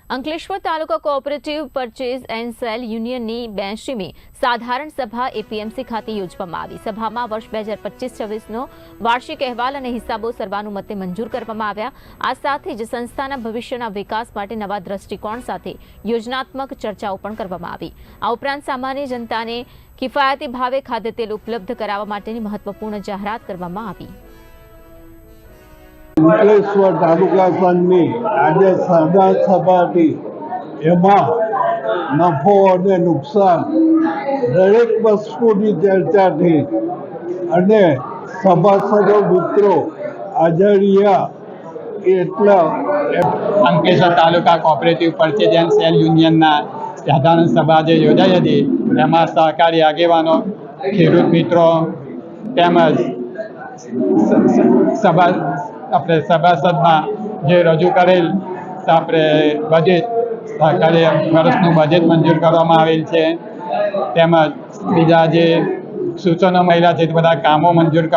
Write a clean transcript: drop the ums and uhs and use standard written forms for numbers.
Ankleshwar taluka cooperative purchase and sale યુનિયનની 82મી સાધારણ સભા એપીએમસી ખાતે યોજવામાં આવી। સભામાં વર્ષ 2025-26નો વાર્ષિક અહેવાલ અને હિસાબો સર્વાનુમતે મંજૂર કરવામાં આવ્યા। આ સાથે જ સંસ્થાના ભવિષ્યના વિકાસ માટે નવા દ્રષ્ટિકોણ સાથે યોજનાત્મક ચર્ચાઓ પણ કરવામાં આવી। આ ઉપરાંત સામાન્ય જનતાને કિફાયતી ભાવે ખાદ્યતેલ ઉપલબ્ધ કરાવવા માટેની મહત્વપૂર્ણ જાહેરાત કરવામાં આવી। અંકલેશ્વર તાલુકા સંઘની આજે સાધારણ સભા હતી। એમાં નફો અને નુકસાન દરેક વસ્તુની ચર્ચા થઈ અને સભાસદો મિત્રો હાજર રહ્યા। એટલા Ankleshwar taluka cooperative purchase and cell યુનિયનના સાધારણ સભા જે યોજાઈ હતી એમાં સહકારી આગેવાનો, ખેડૂત મિત્રો તેમજ સભાસદમાં જે રજૂ કરેલ આપણે બજેટ સહકારી વર્ષનું બજેટ મંજૂર કરવામાં આવેલ છે, તેમજ બીજા જે સૂચનો મળ્યા છે તે બધા કામો મંજૂર